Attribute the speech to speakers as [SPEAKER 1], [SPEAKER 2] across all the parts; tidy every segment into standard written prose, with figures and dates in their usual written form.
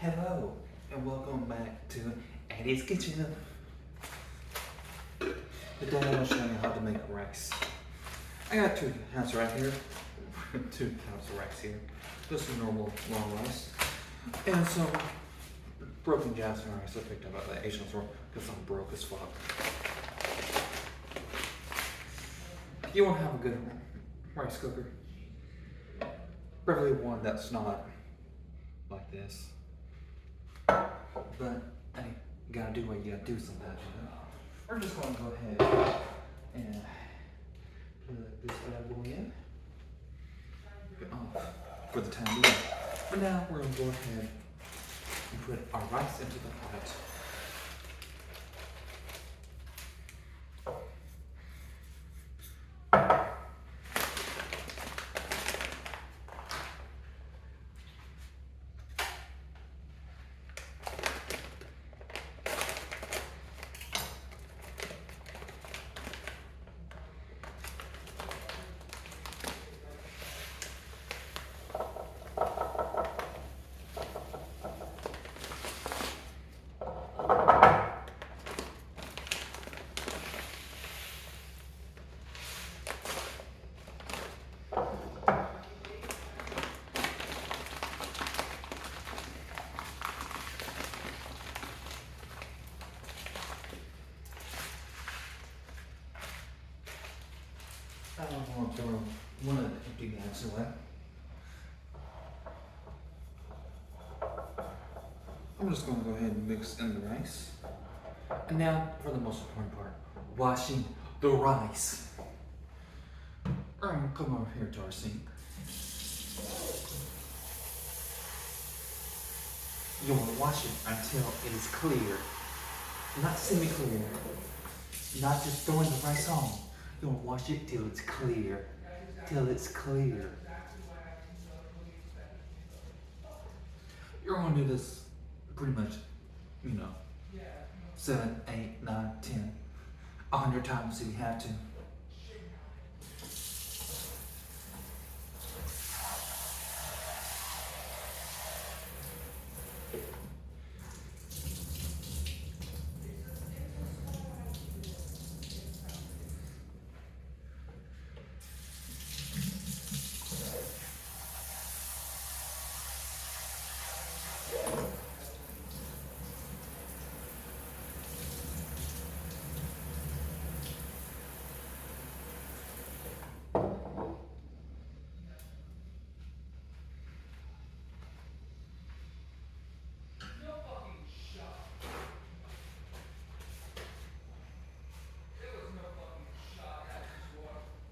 [SPEAKER 1] Hello, and welcome back to Eddie's Kitchen. Today I'm going to show you how to make rice. I got two cups right here. 2 cups of rice here. Just a normal long rice. And some broken jasmine rice I picked up at the Asian store because I'm broke as fuck. You want to have a good rice cooker. Preferably one that's not like this. But hey, you gotta do what you gotta do sometimes, you know. We're just gonna go ahead and put this bad boy in for the time being. But now we're gonna go ahead and put our rice into the pot. I don't want to throw one of the empty bags away. I'm just going to go ahead and mix in the rice. And now for the most important part, washing the rice. Come over here to our sink. You want to wash it until it is clear. Not semi-clear. Not just throwing the rice on. You want to wash it till it's clear. Till it's clear. You're going to do this pretty much, 7, 8, 9, 10, 100 times if you have to.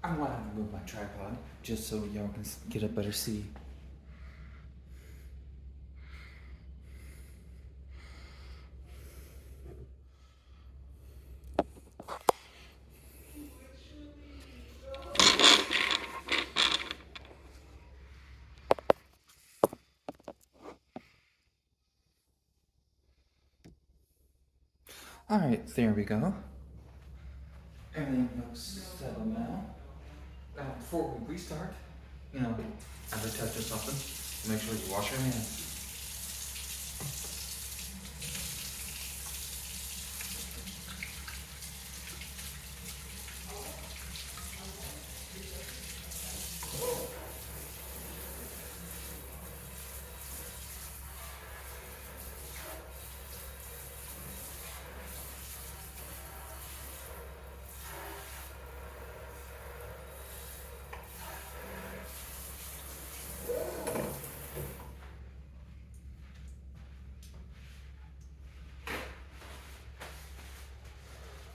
[SPEAKER 1] I'm going to have to move my tripod just so y'all can get a better see. Alright, there we go. Everything looks settled now. Now, before we restart, as I touch something, make sure you wash your hands.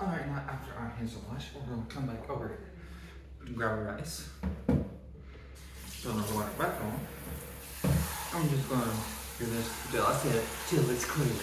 [SPEAKER 1] Alright, now after our hands are washed, we're going to come back over and grab our rice. Put the water back on. I'm just going to do this till I said till it's clear.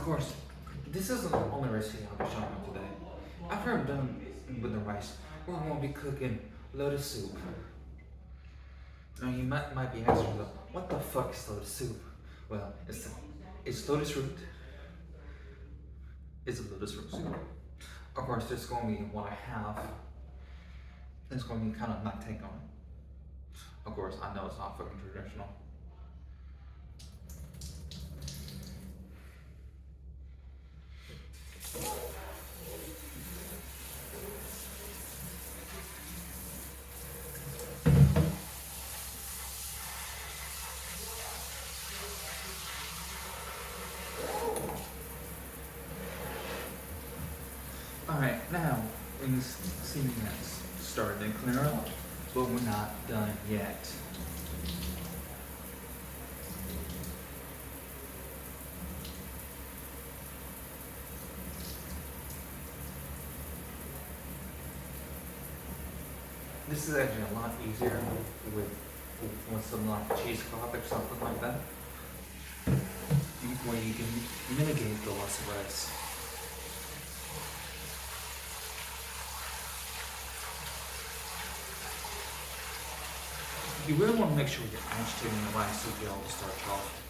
[SPEAKER 1] course, this isn't the only recipe I'll be showing you today. After I'm done with the rice, we're going to be cooking lotus soup. Now you might be asking, what the fuck is lotus soup? Well, it's lotus root. It's a lotus root soup. Of course, there's going to be what I have. It's going to be kind of my take on it. Of course, I know it's not fucking traditional. Alright, now we can see that's starting to clear up, but we're not done yet. This is actually a lot easier with some like cheesecloth or something like that, where you can mitigate the loss of rice. You really want to make sure you're agitating the rice to get all the starch off.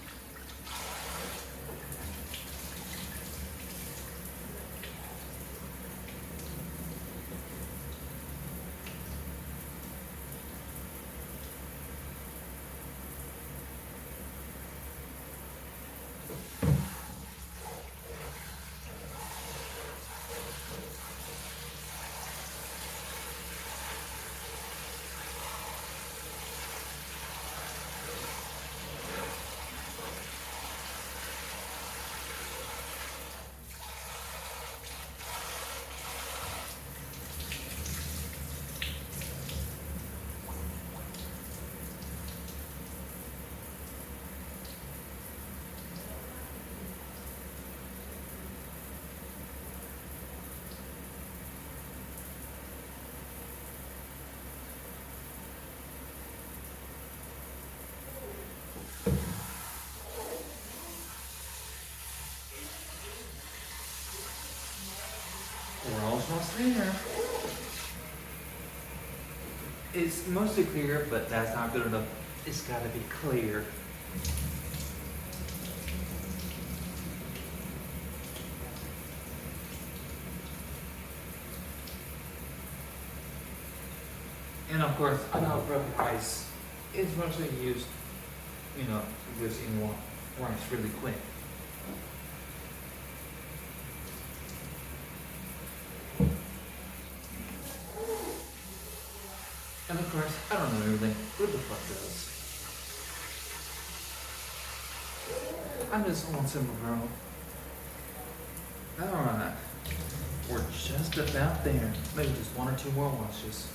[SPEAKER 1] We're almost there. It's mostly clear, but that's not good enough. It's gotta be clear. And of course, I know broken rice is mostly used, because you want rice really quick. And of course, I don't know everything. Who the fuck does? I'm just one simple girl. Alright. We're just about there. Maybe just one or two more washes.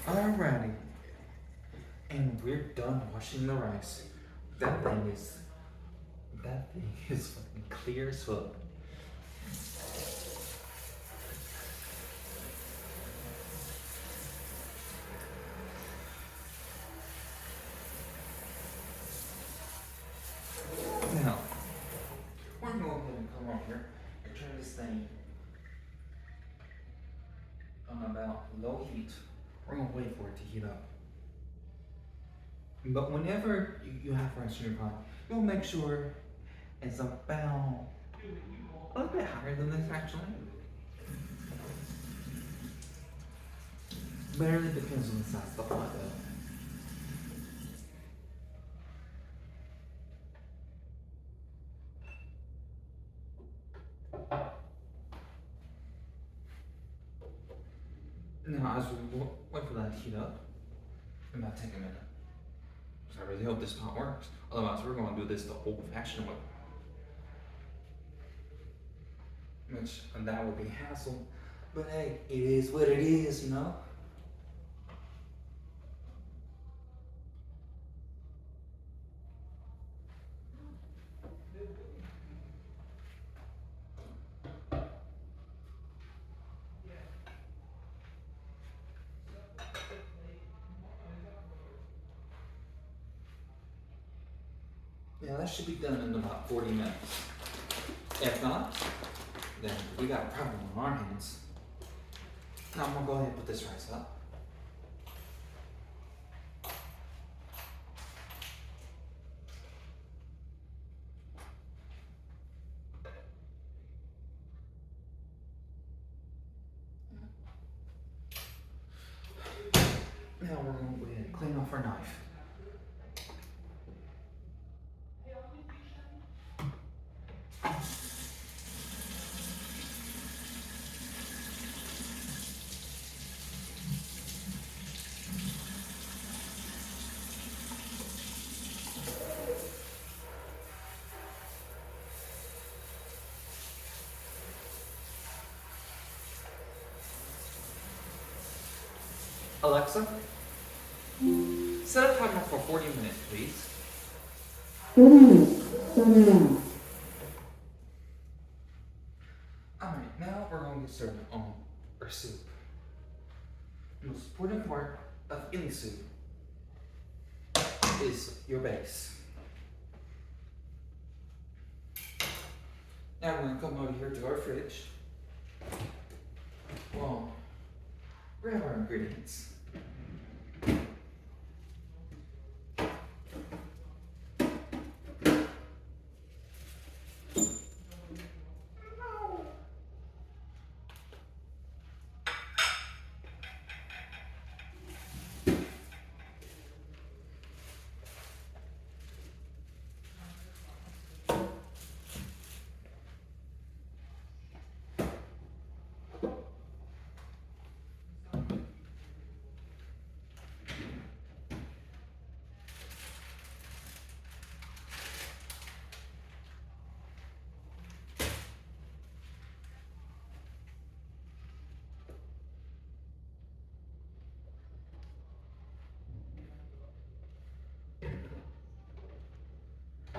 [SPEAKER 1] Alrighty. And we're done washing the rice. That thing is fucking clear as fuck. Now, we're going to go ahead and come over here and turn this thing on about low heat. We're going to wait for it to heat up. But whenever you have rice in your pot, you'll make sure it's about a little bit higher than this actually. But it really depends on the size of the pot though. Now, as we wait for that to heat up, it might take a minute. So I really hope this pot works. Otherwise, we're going to do this the old-fashioned way. which that would be hassle. But hey, it is what it is, you know? Yeah, that should be done in about 40 minutes. If not, then we got a problem on our hands. Now I'm gonna go ahead and put this rice up. Now we're gonna go ahead and clean off our knife. Alexa, set a timer for 40 minutes, please.
[SPEAKER 2] 40 minutes, starting now.
[SPEAKER 1] Alright, now we're going to get started on our soup. The most important part of any soup is your base. Now we're going to come over here to our fridge. Well, grab our ingredients.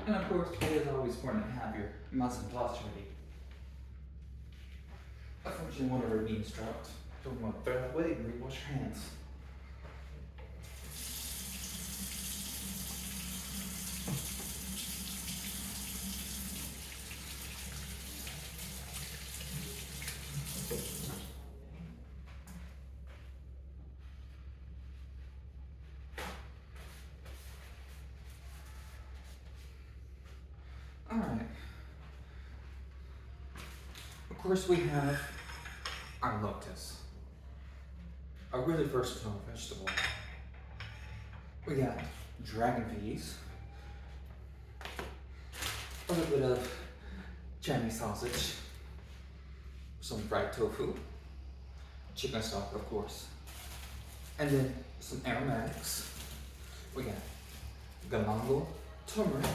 [SPEAKER 1] And of course, it is always important to have your mise en place ready. Unfortunately, one of our beans dropped. Don't want to throw that away, wash your hands. Alright. Of course, we have our lotus, a really versatile vegetable. We got dragon peas, a little bit of Chinese sausage, some fried tofu, chicken stock, of course, and then some aromatics. We got galangal, turmeric,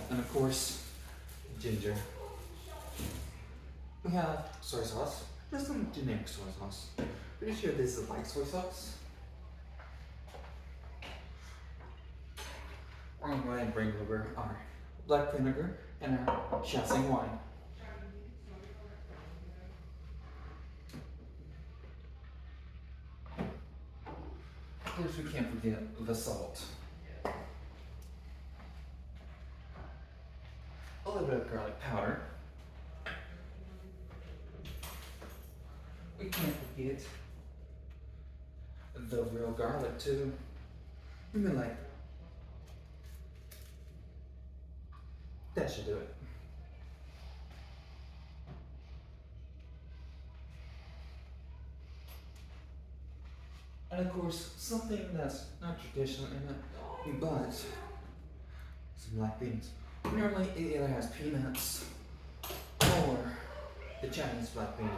[SPEAKER 1] and of course, ginger. We have soy sauce, just some generic soy sauce. Pretty sure this is like soy sauce. We're gonna go ahead and bring over our black vinegar and our Chasing wine. Of course, we can't forget the salt. A little bit of garlic powder. We can't forget the real garlic too. I mean, like, that should do it. And of course, something that's not traditional in it, but some black beans. Normally, it either has peanuts or the Chinese black bean,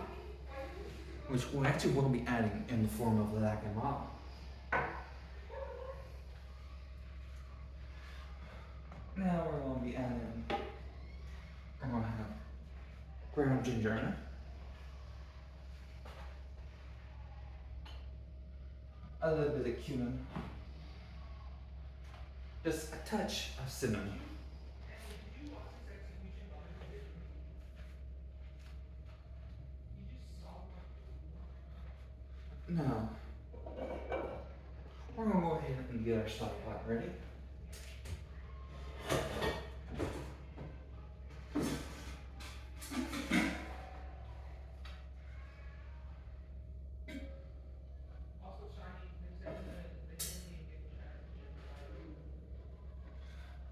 [SPEAKER 1] which we actually will be adding in the form of lac and ma. Now we're going to be adding, we're going to have ground ginger in it. a little bit of cumin, just a touch of cinnamon. Now, we're gonna go ahead and get our stock pot ready.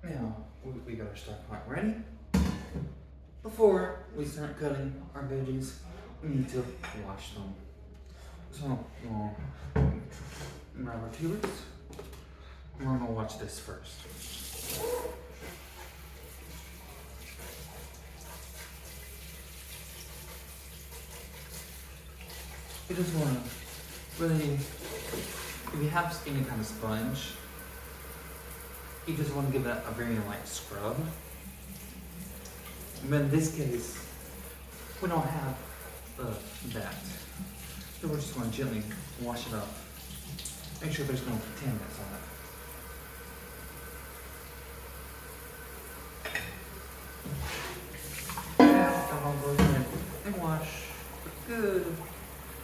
[SPEAKER 1] Now, we got our stock pot ready. Before we start cutting our veggies, we need to wash them. So, we'll grab our tulips. We're gonna watch this first. You just wanna really, if you have any kind of sponge, you just wanna give that a very light scrub. But in this case, we don't have that. So we're just gonna gently wash it up. Make sure there's no contaminants on it. Now I'll go ahead and wash a good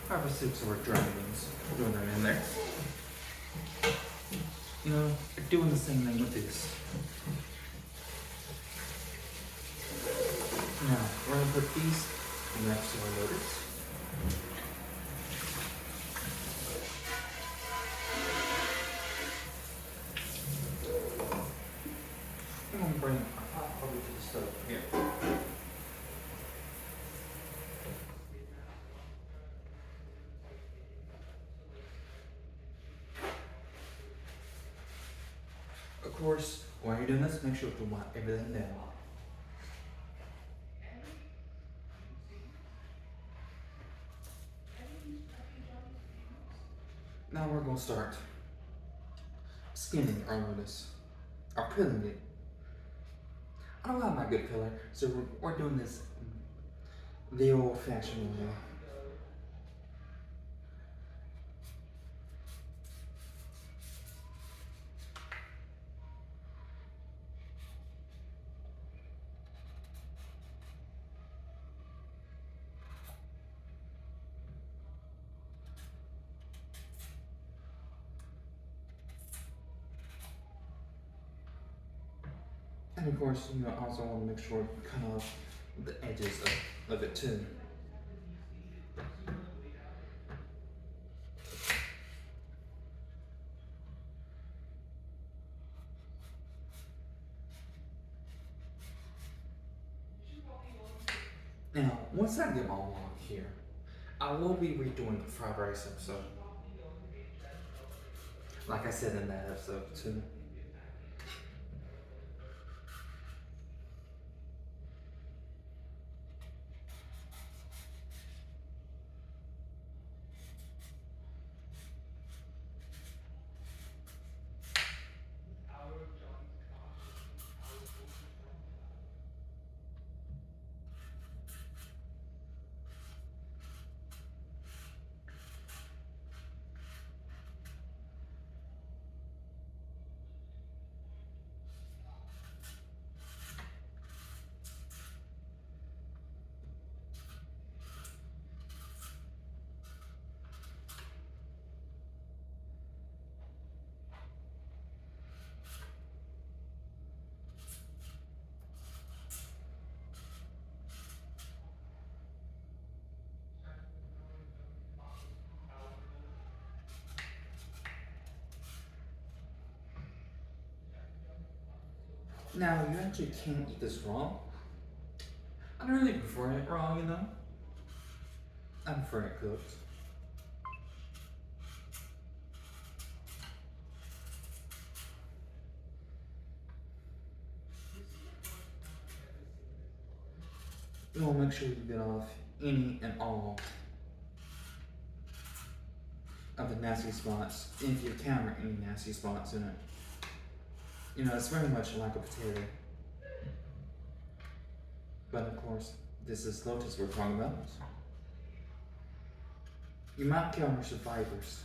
[SPEAKER 1] 5 or 6 of our dry beans. We'll throw them in there. You know, we're doing the same thing with this. Now, we're gonna put these next to our lotus. I'm gonna bring our pot over to the stove here. Of course, while you're doing this, make sure to wipe everything down. Now we're gonna start skinning our lotus, or peeling it. I don't have my good peeler, so we're doing this the old-fashioned way. And of course, you know, I also want to make sure you cut off the edges of it too. Now, once I get my log here, I will be redoing the fried rice episode. Like I said in that episode too. Now, you actually can't eat this raw. I don't really prefer it raw, you know? I prefer it cooked. You want to make sure you get off any and all of the nasty spots, if you encounter any nasty spots in it. You know, it's very much like a potato. But of course, this is lotus we're talking about. You might encounter survivors.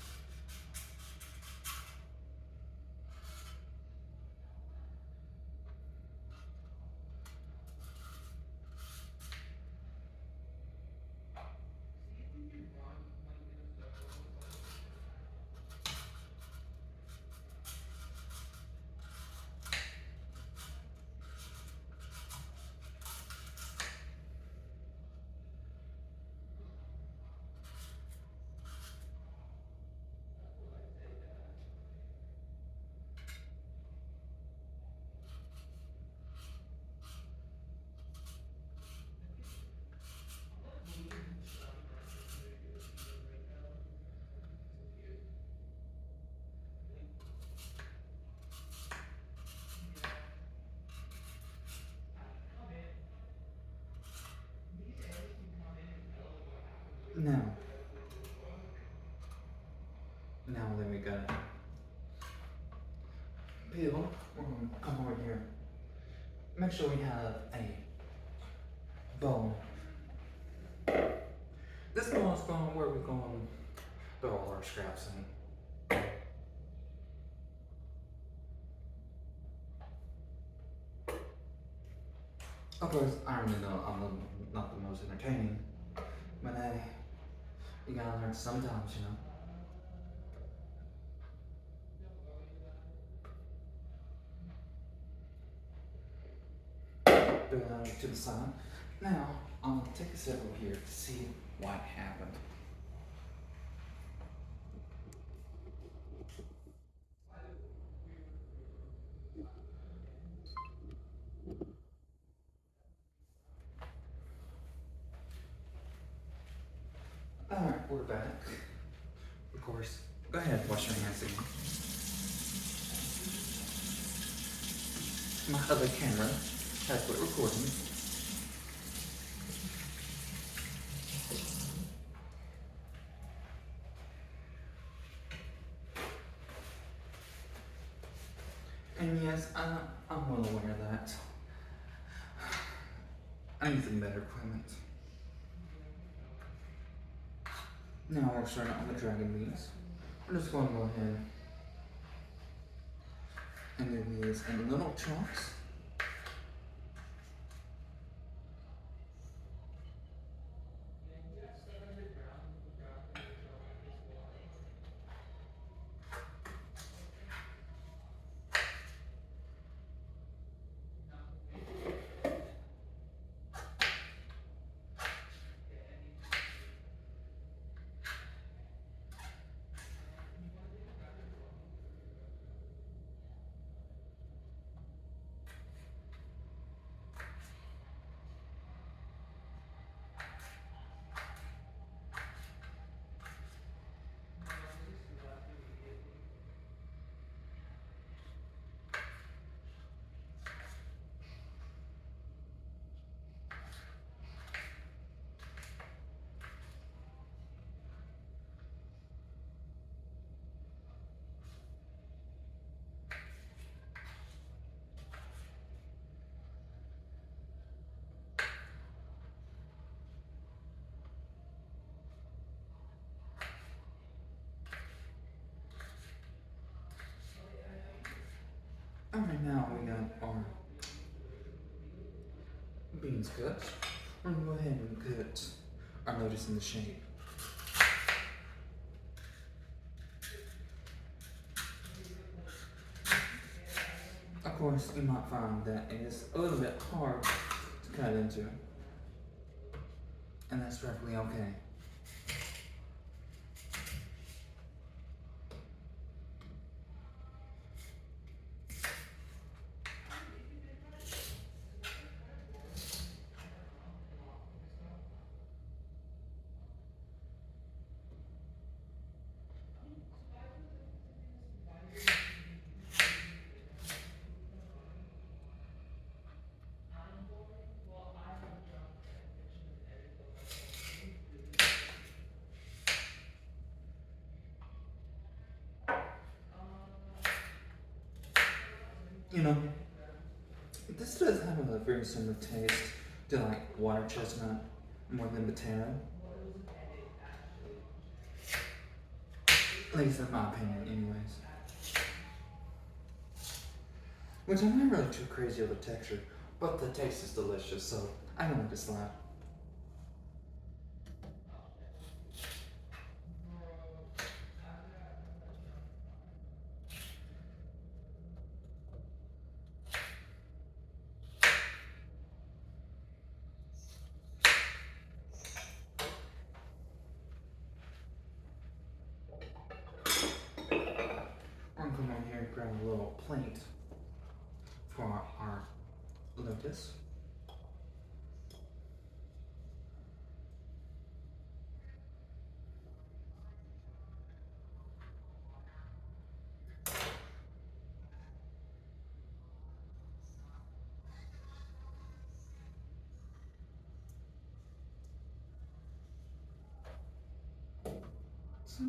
[SPEAKER 1] Now, then we got peel. We're going to come over here. Make sure we have a bowl. This bowl is going where we're going to throw all our scraps in. Of course, I already know not the most entertaining, but hey, you gotta learn sometimes, you know. Put it to the side. Now, I'm gonna take a step over here to see what happened. Alright, we're back. Of course, go ahead, wash your hands again. My other camera has quit recording. And yes, I'm well aware of that. I need some better equipment. Now we're starting on the dragon beans. We're just going to go ahead and do these in little chunks. Alright, now we got our beans cut. We're gonna go ahead and cut our lotus in the shape. Of course, you might find that it is a little bit hard to cut into, and that's perfectly okay. You know, this does have a very similar taste to like water chestnut more than potato. At least in my opinion, anyways. Which I'm not really too crazy of the texture, but the taste is delicious, so I don't like to slap. I'm gonna come over here and grab a little plate for our lotus. So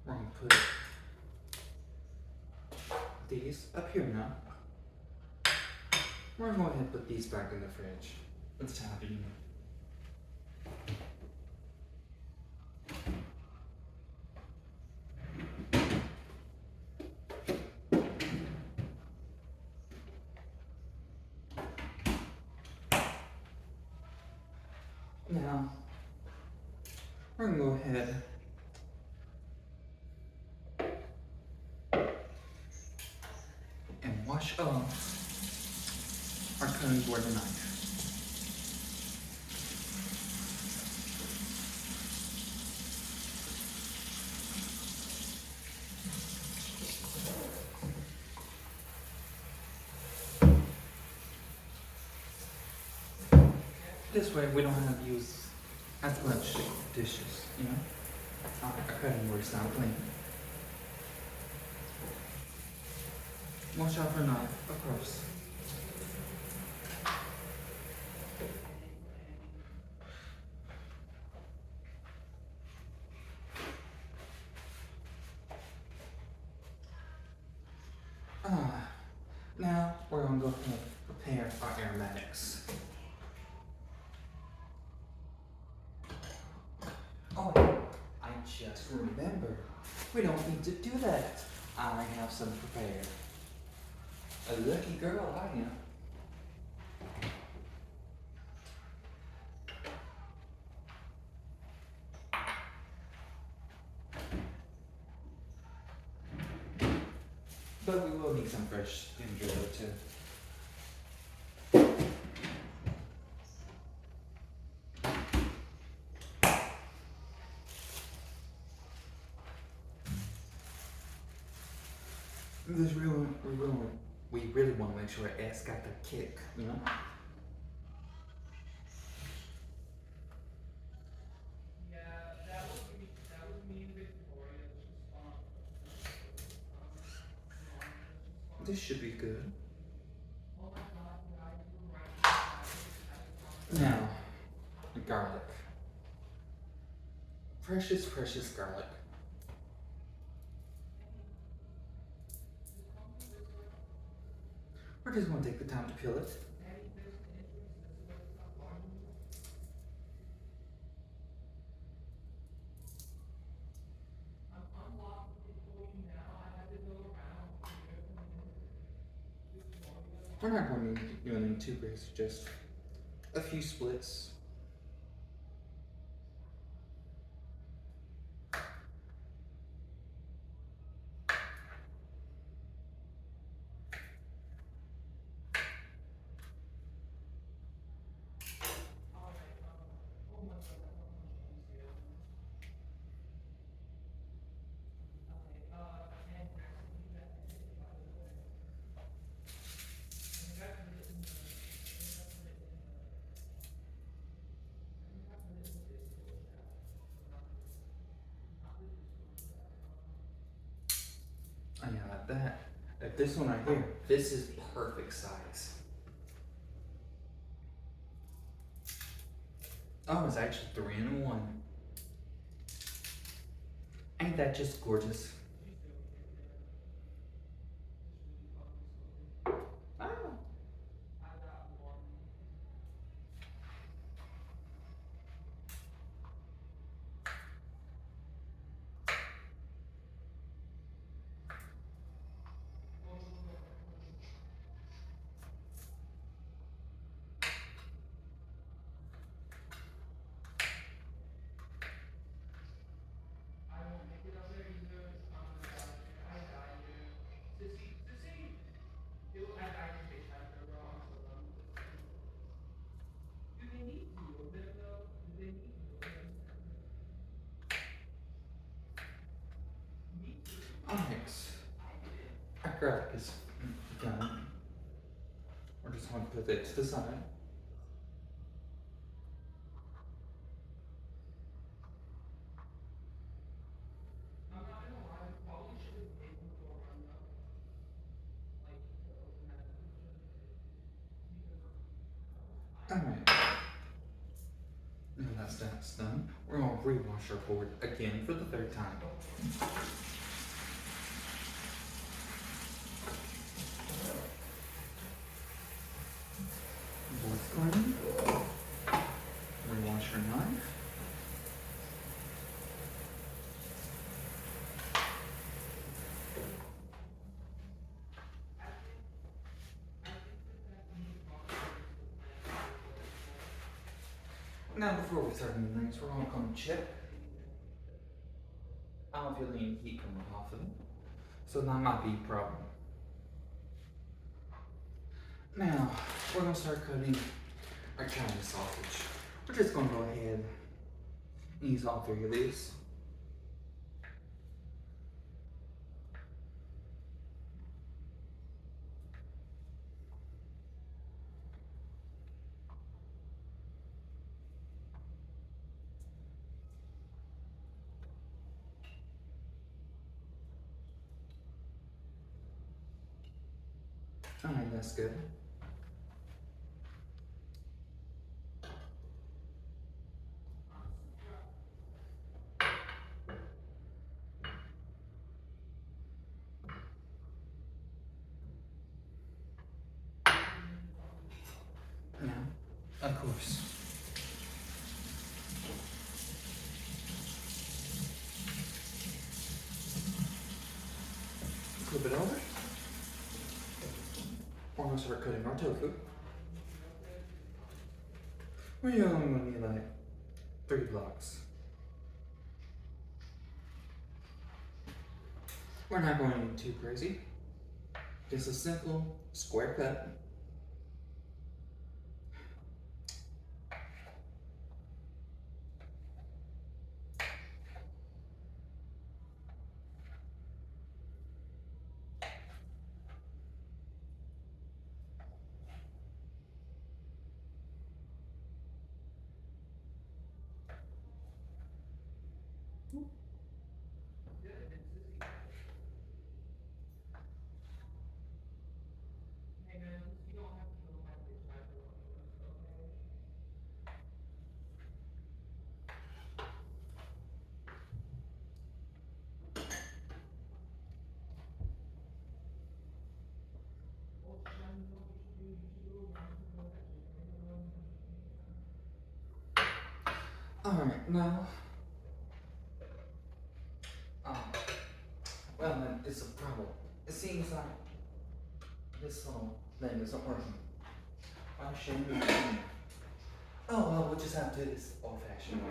[SPEAKER 1] we're gonna put these up here now. We're gonna go ahead and put these back in the fridge. Let's have it. Now, we're gonna go ahead and wash off our cutting board and knife. This way we don't have to use as much dishes, you know? Our cutting board's not clean. Wash off our knife, of course. Now we're gonna go ahead and prepare our aromatics. Oh, I just remembered. We don't need to do that. I have some prepared. A lucky girl, I am. But we will need some fresh ginger though too. This we really want to make sure it's got the kick, you know? This should be good. Now, garlic. Precious, precious garlic. We're just gonna take the time to peel it. We're not going to be doing them too crazy, just a few splits. And yeah, like that. Like this one right here, this is perfect size. Oh, it's actually 3-in-1. Ain't that just gorgeous? Oh. Alright. Our garlic is done. We're just going to put it to the side. Alright. Now that's done, we're gonna rewash our board again for the third time. Board's clean. Rewash your knife. Now before we start doing things, we're gonna come check. I don't feel any heat coming off of it, so that might be a problem. Now, we're gonna start cutting our Chinese sausage. We're just gonna go ahead and use all three of these. Alright, that's good. Now, of course, flip it over. We're gonna start cutting our tofu. We're only gonna need like 3 blocks. We're not going too crazy. Just a simple square cut. Alright, now, well then, it's a problem. It seems like this little thing isn't working. Why shouldn't it be? Oh, well, we'll just have to do this old fashioned way.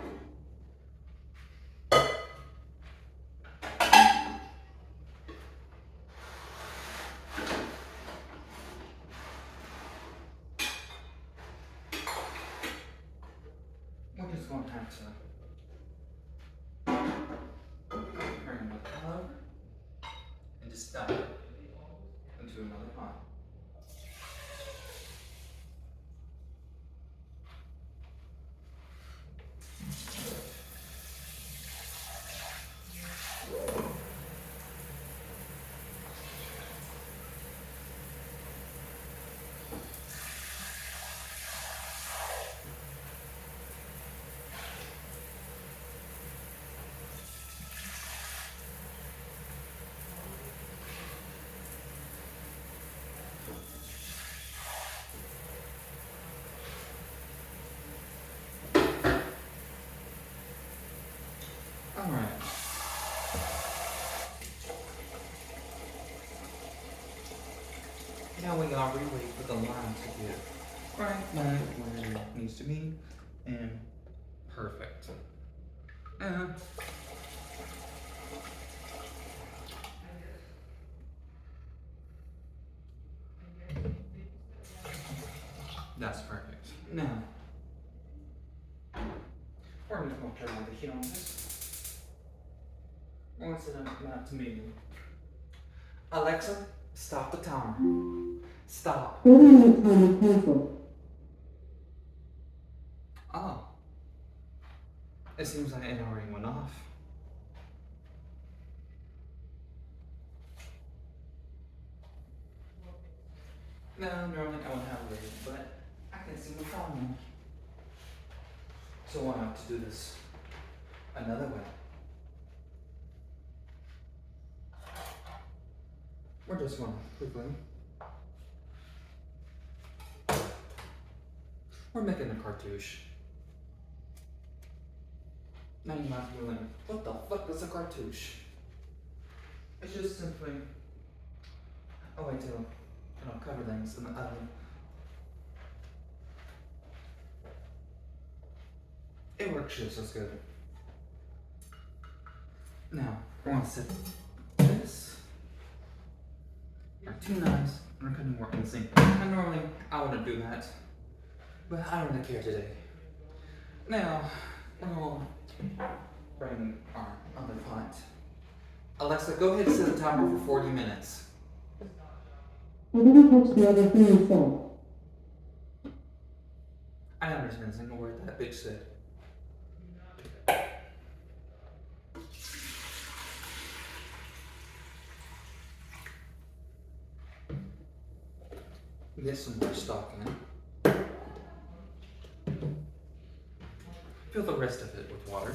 [SPEAKER 1] We're just going to have to bring the pile over and just dump it into another pot. Alright. Now we gotta re-wait for the line to get right back where it needs to be, and perfect. That's perfect. Now, we're just gonna turn on the heat on this. We're gonna set it up to medium. Alexa, stop the timer. Stop.
[SPEAKER 2] What are you trying to cancel?
[SPEAKER 1] Oh. It seems like it already went off. No, normally I would have waited, but I can see the phone. So why not to do this another way? We're just gonna quickly. We're making a cartouche. Now you might be wondering, what the fuck is a cartouche? It's just simply a way to, cover things in the oven. It works just as good. Now, we're gonna set this, our 2 knives, and we're cutting more in sync. And normally, I wouldn't do that, but I don't really care today. Now, we're gonna bring our other pot. Alexa, go ahead and set the timer for 40 minutes.
[SPEAKER 2] You didn't touch the other thing you said.
[SPEAKER 1] I understand a single word that bitch said. Get some more stock in. Fill the rest of it with water.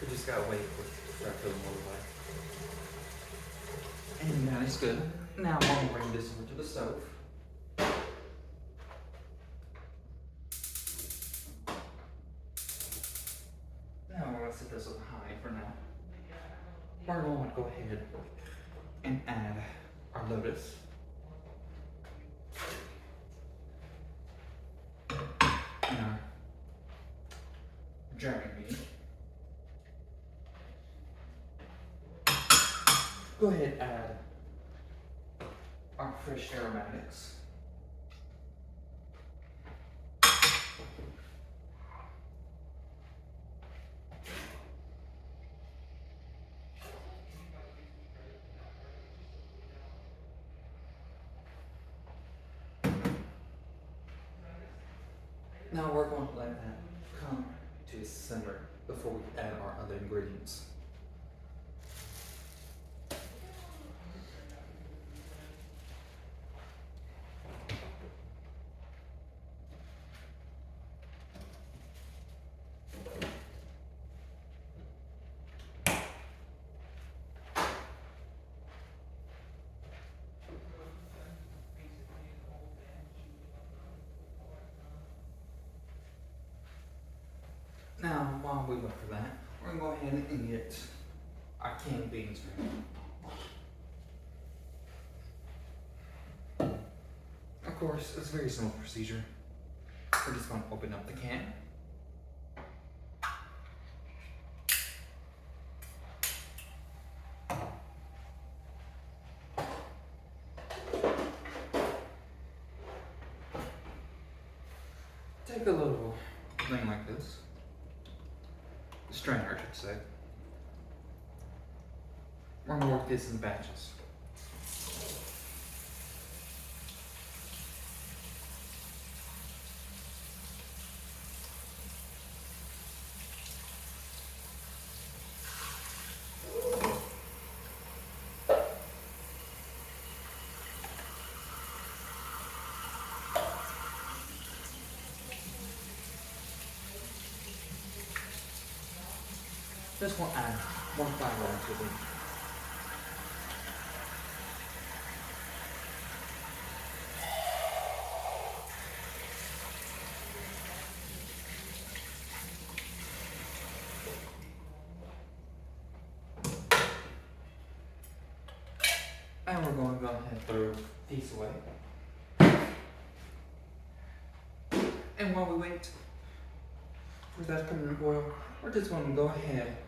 [SPEAKER 1] We just gotta wait for it to start filling water. And that is good. Now I'm gonna bring this over to the stove. Now we're gonna set this on high for now. We're going to go ahead and add our lotus. And our German meat. Go ahead and add our fresh aromatics. Now we're going to let that come to a simmer before we add our other ingredients. Now, while we wait for that, we're going to go ahead and get our canned beans ready. Of course, it's a very simple procedure. We're just going to open up the can. Take a little thing like this. Strainer, I should say. We're going to work this in batches. Just want to add more flour into it. And we're going to go ahead and throw these away. And while we wait for that to come in the boil, we're just going to go ahead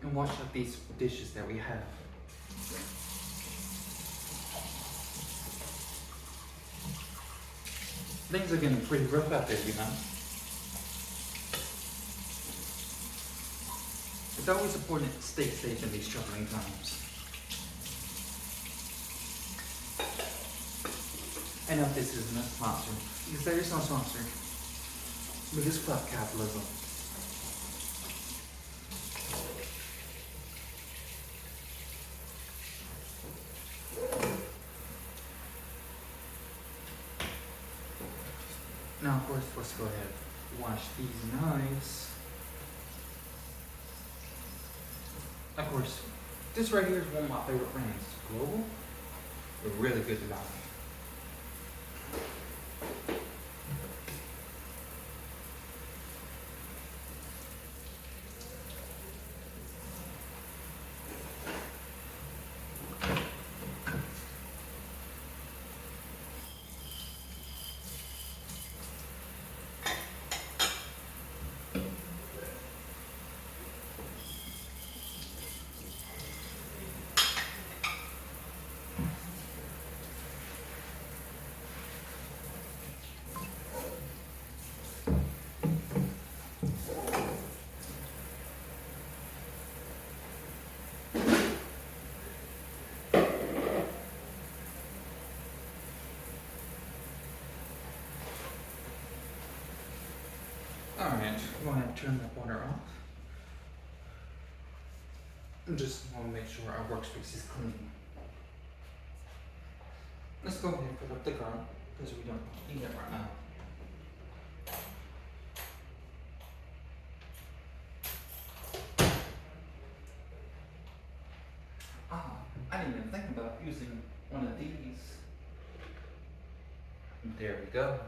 [SPEAKER 1] and wash up these dishes that we have. Things are getting pretty rough out there, you know. It's always important to stay safe in these troubling times. I know this isn't a sponsor, because there is no sponsor, but this club capitalism. course, let's go ahead and wash these knives. Of course, this right here is one of my favorite brands. Global. They're really good to buy. Alright, I'm going to turn the water off. I just want to make sure our workspace is clean. Let's go ahead and put up the garlic because we don't need it right now. I didn't even think about using one of these. There we go.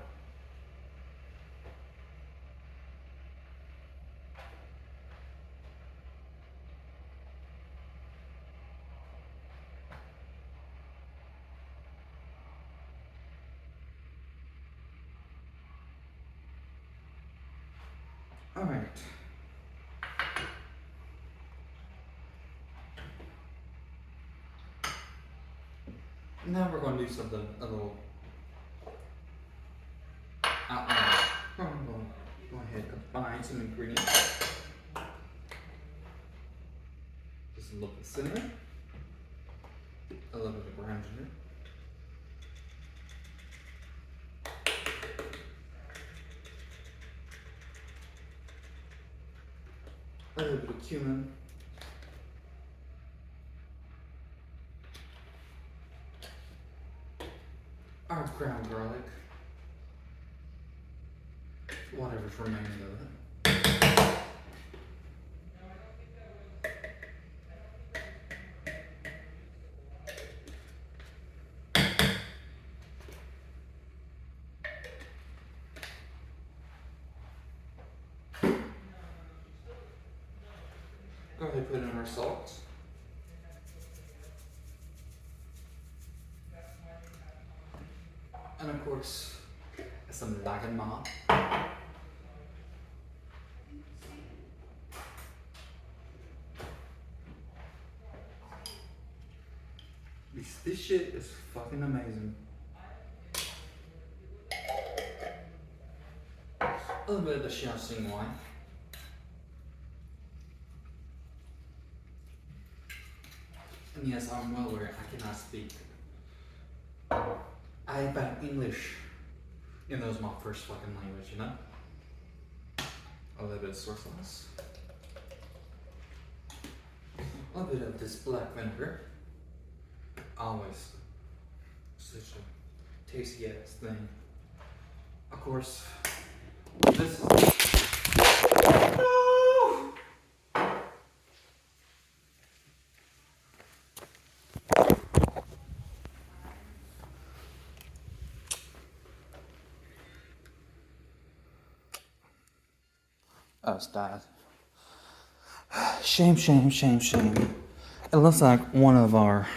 [SPEAKER 1] All right. Now we're going to do something a little outlandish. I'm going to go ahead and combine some ingredients. Just a little bit of cinnamon, a little bit of brown sugar, a little bit of cumin, our ground garlic, whatever's remaining of it. Go ahead and put in our salt. And of course, some lagama. This shit is fucking amazing. A little bit of the Shaoxing wine. And yes, I'm well aware I cannot speak. I bad English. You know, it's my first fucking language, you know? A little bit of soy sauce. A little bit of this black vinegar. Always such a tasty ass thing. Of course, this is us died. Shame, shame, shame, shame. It looks like one of our